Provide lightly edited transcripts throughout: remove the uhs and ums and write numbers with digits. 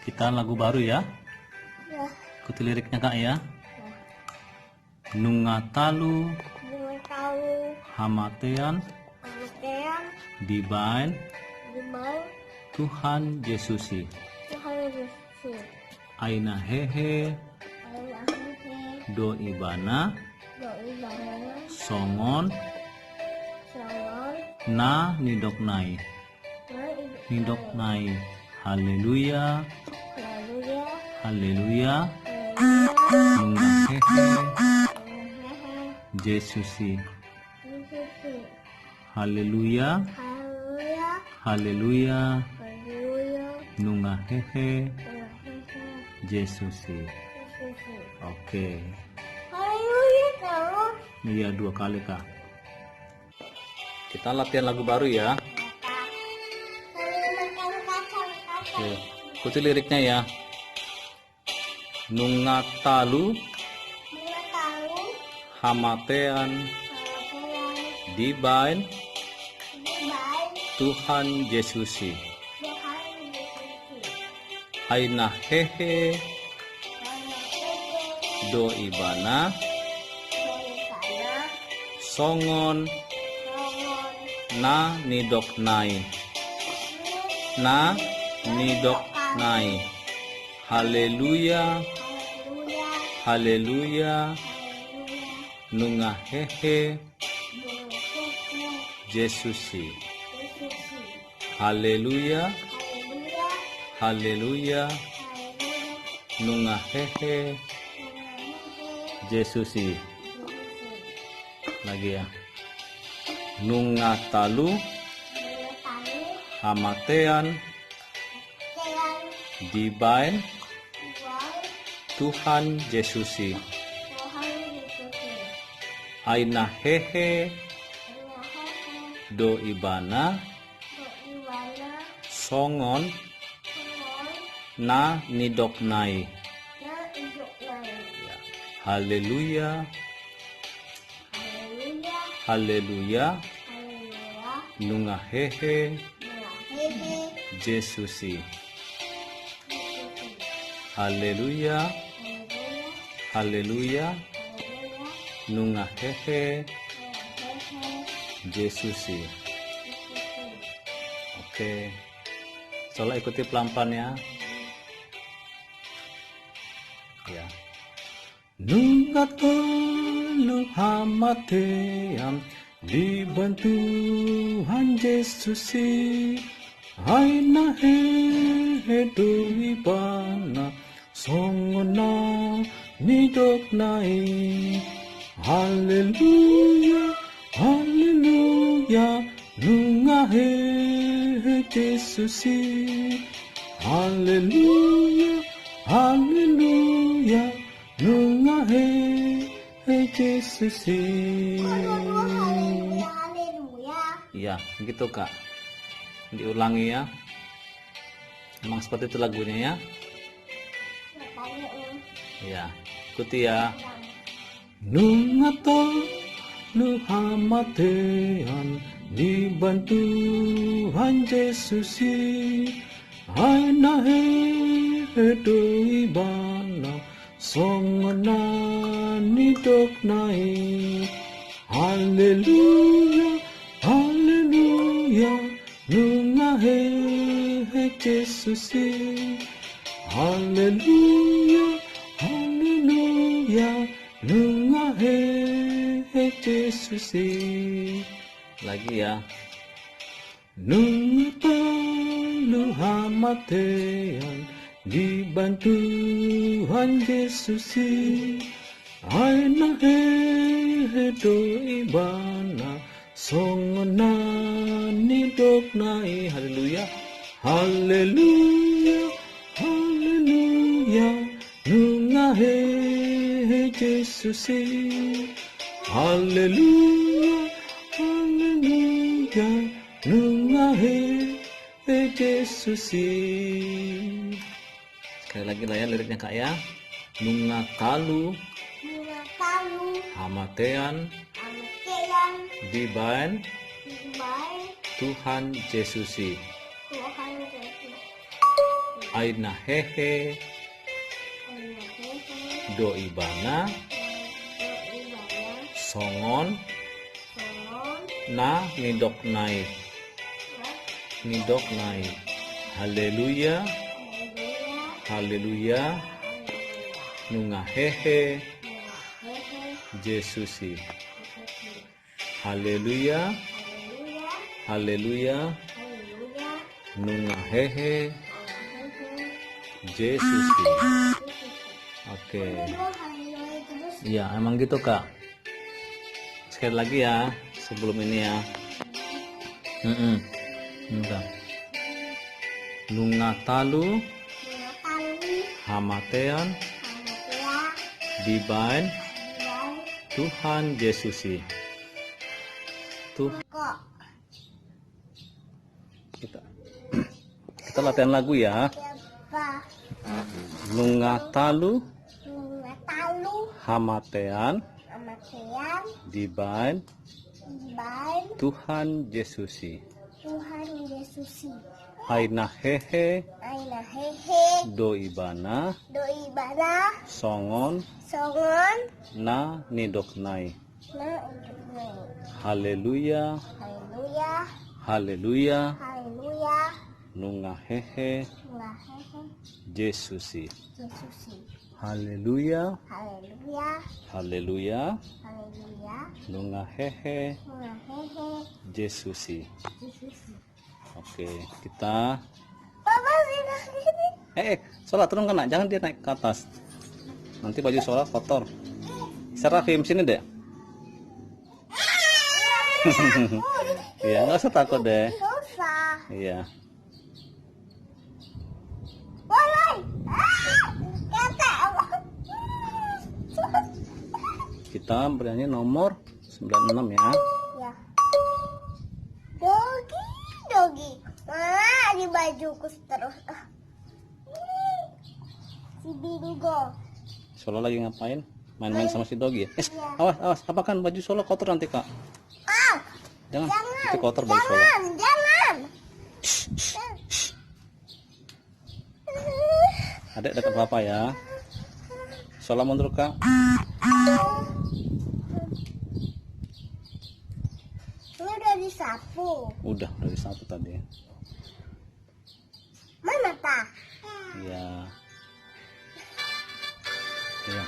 Kita lagu baru ya. Ya. Ikuti liriknya Kak ya. Nungatalu Bunga tahu. hamatean Amatean. dibain Dimai. Tuhan Yesusi. Tuhan Yesus. Aina hehe Ayah hehe. do ibana Doi banana. songon Salon. na nidoknai. Nidoknai. Haleluya. Lalu ya. Haleluya. Lalu Nungah hehe hehe. Yesusi. Yesus. Haleluya. Haleluya. Haleluya. Haleluya. Nungah hehe Hehe. Yesusi. Yesus. Oke. Haleluya terus. Iya 2 kali Kak. Kita latihan lagu baru ya. Oke. Ikuti liriknya ya. Nungatalu hamatean dibain Tuhan Yesusi. Aina hehe do ibana songon na nidoknai. Na nidoknai. Haleluya. Haleluya. Nungah hehe Yesusi. Haleluya. Haleluya. Nungah hehe Yesusi. Lagi ya. Nungatalu hamatean dibain Tuhan Yesusi. Aina hehe do ibana songon na nidoknai. Haleluya. Haleluya. Nungah hehe Yesusi. Haleluya. Haleluya. Nungah hehe Yesusi. Oke. Coba ikuti pelan-pelan ya. Ya. Nungatalu hamatean dibantu Tuhan Yesusi. Aina hehe do ibana songona nidoknai. Haleluya. Haleluya. Nungah hehe Yesusi. Haleluya. Haleluya. Nungah hehe Yesusi. Haleluya. Iya, gitu Kak. Diulangi ya. Emang seperti itu lagunya ya. Ya, ikuti ya. Nungatalu hamatean dibantu Tuhan Yesusi. Aina hehe do ibana songona nidoknai. Haleluya. Haleluya. Nungah hehe Yesusi. Haleluya. Haleluya. Nungah hehe Yesusi. Lagi ya. Nungatalu hamatean dibantu Tuhan Yesusi. Aina hehe do ibana songona nidoknai. Haleluya. Haleluya. Haleluya. Nungah hehe Yesusi. Haleluya. Haleluya. Nungah hehe Yesusi. Sekali lagi lah ya liriknya Kak ya. Nungatalu hamatean dibain Tuhan Yesusi. Tuhan Yesus. aina hehe aina hehe do ibana do ibana songon songon na nidok nai haleluya haleluya haleluya nunga hehe Jesusi haleluya haleluya nunga hehe Jesusi. Oke. Iya, emang gitu Kak. Sekali lagi ya, sebelum ini ya. Enggak. Nunga talu hamatean dibain Tuhan Yesusi. Tuh kita latihan lagu ya. Nunga talu hamatean dibain Tuhan Yesusi. Aina hehe do ibana songon na nidok nai haleluya haleluya nunga hehe Jesusi haleluya haleluya nunga hehe Jesusi. Oke, kita sholat turun kan, jangan dia naik ke atas. Nanti baju sholat kotor. Serafim sini deh. Iya, nggak usah takut deh. Iya. Kita bernyanyi nomor 96 ya. Dogi di bajuku terus si Bingo. Solo lagi ngapain? Main-main sama si Dogi ya? Awas, apakan baju Solo kotor nanti Kak. Jangan, itu kotor baju Solo. Jangan. Adek dekat Papa ya. Solo mundur Kak. Ini udah disapu. Udah disapu tadi. Mana tak? Iya. Iya.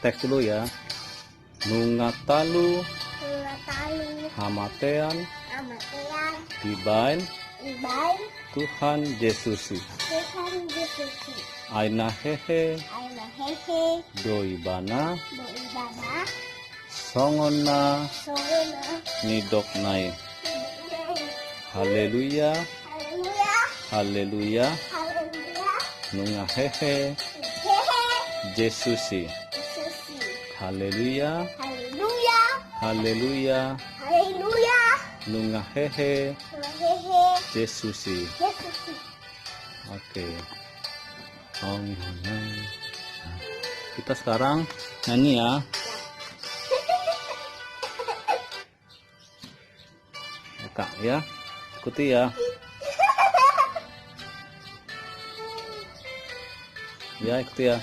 Teks dulu ya. Nunga talu hamatean dibain Tuhan Yesusi. Aina hehe do ibana songona nidok nai haleluya haleluya nunga hehe Yesusi haleluya haleluya nunga hehe Yesusi. Oke. Kita sekarang nyanyi ya. Kak ya, ikuti ya. Ya, ikuti ya.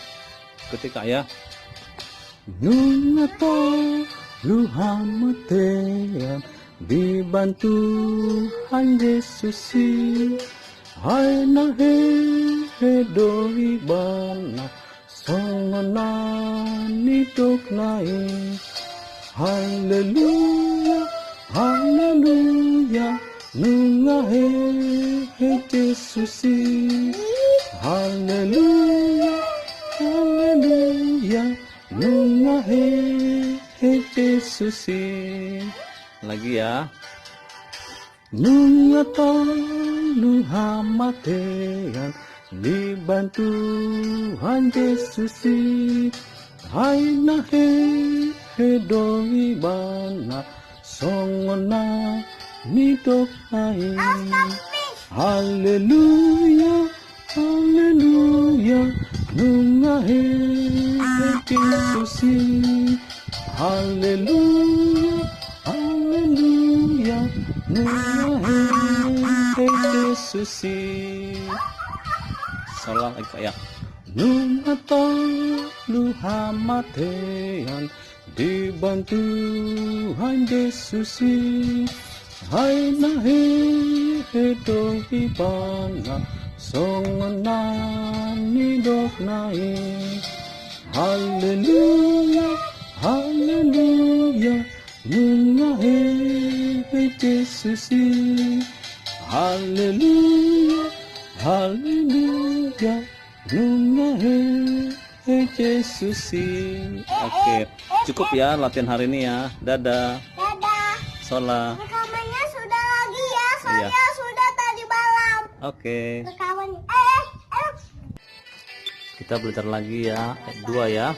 Ikuti Kak ya. Nunga talu hamatean dibantu Han Yesusi. Aina hehe do ibana songona nidok nai haleluya haleluya nunga hehe Yesusi haleluya haleluya nunga hehe Yesusi. Lagi ya. Nunga talu hamatean dibantu Han Yesusi. Aina hehe do ibana songona nidok nai haleluya haleluya nunga hehe Yesusi haleluya haleluya Nungahe Yesusi. Salah lagi ya. Numata luhamatean dibantuan Yesusi. Hai nahi hedong ibana songonani dok nai. Haleluya, haleluya, nungahe Yesusi. Haleluya, haleluya, nungahe Yesusi. Oke, cukup ya latihan hari ini ya. Dadah. Dadah. Sholat. Rekamannya sudah lagi ya, soalnya Iya. sudah tadi malam. Oke, Rekaman. kita belajar lagi ya. 2 ya.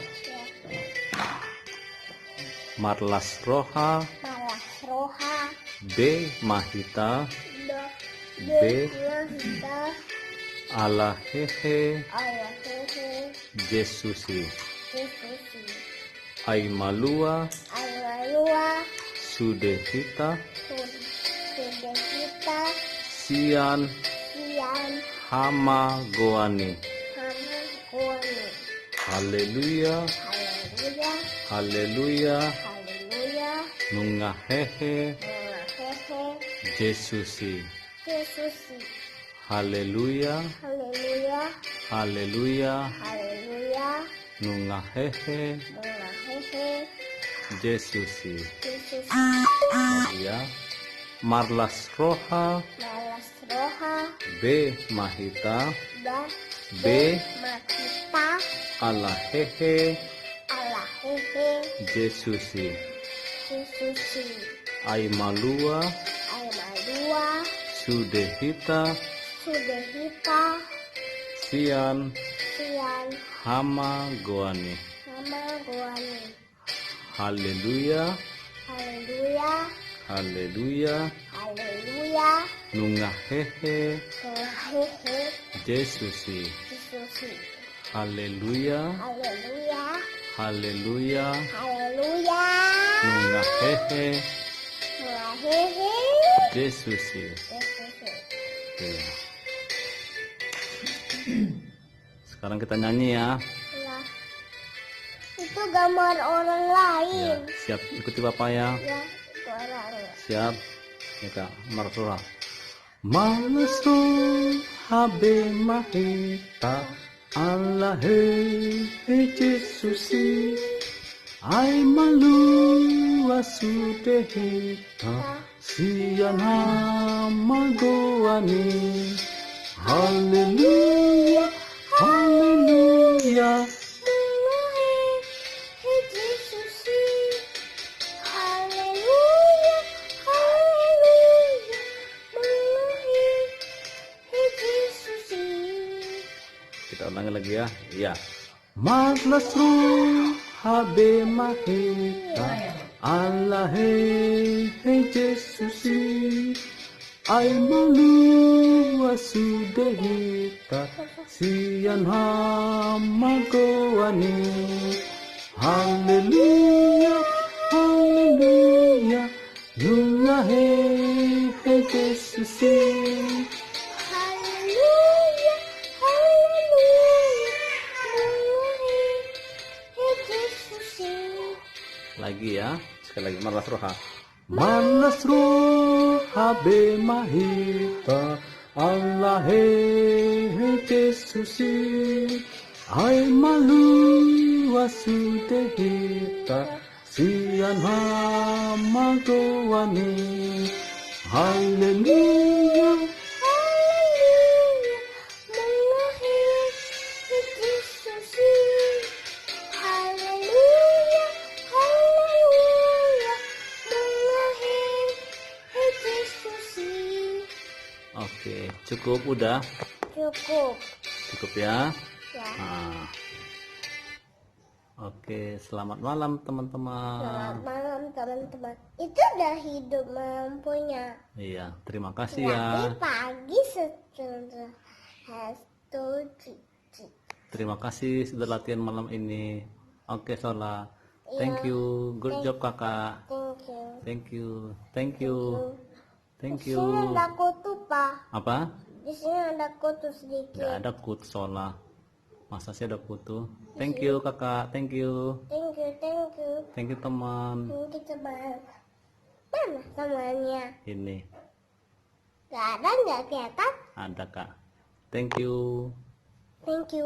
Marlas roha, Malah roha. B mahita, B. B. Kita. ala hehe Ayah hehe. Yesusi. Yesusi. Ai malua Ayah lua. sudehita Sudah kita. sian Sian. hama goani. Hama kuani. Haleluya, Haleluya. haleluya, Haleluya. nungahehe Malah hehe. Yesusi. Yesusi. Haleluya, Haleluya. haleluya, Haleluya. nungahehe Malah hehe. Yesusi. Yesus. Lagi ya. Marlas roha, Malas roha. B mahita, Dan B makita. ala hehe Allah hehe. Yesusi. Yesusi. Ai malua Ayah dua. sudehita Sudah kita. sian Sian. hama goani. Nama guani. Haleluya, Haleluya. haleluya, Haleluya. nungahehe Allah hehe. Yesusi. Yesusi. Haleluya, Haleluya. haleluya, Haleluya. nungahehe Allah hehe. Yesusi. Yesusi. Iya. Sekarang kita nyanyi ya. Nah, itu gambar orang Ya, lain. siap ikuti Bapak ya. Ya, itu orangnya. Siap. Ya Kak, marsurah. Malasu habe mahita Allah Yesusi. Ai malu asudehita sian hamagoani. Haleluya, haleluya, Yesusi. Haleluya. Haleluya. Yesusi. kita ulangi lagi ya. Iya. Marlas habe mahita Allah Yesusi. Ai malu asudehita sian hamagoani. Haleluya, haleluya, nungahe Yesusi. Haleluya. Haleluya. Yesusi. Lagi ya, sekali lagi malas roha. Manas roha be mahita Allah Yesusi. Ai malu asudehita sian hamagoani. Haleluya, Haleluya. Mengahir Yesusi. Haleluya. Haleluya. Mengahir Yesusi. oke, cukup udah, Cukup. cukup ya. Ya. Nah. Oke, selamat malam teman-teman. Selamat malam teman-teman. Itu udah hidup mampunya. Iya, terima kasih Nanti ya. pagi setelah cici. Terima kasih sudah latihan malam ini. Oke, Sola. Thank Iya. you. Good job, Kakak. Thank you. Thank you. Thank you. Thank Di you. sini ada kutu, Pak. Apa? Di sini ada kutu sedikit. Nggak ada kutu Sola. Masa sih ada kutu? Thank you kakak. Thank you. Thank you, thank you. Thank you teman. Thank you, teman. Mana temannya? Ini Gak ada, nggak kelihatan. ada kak. Thank you. Thank you.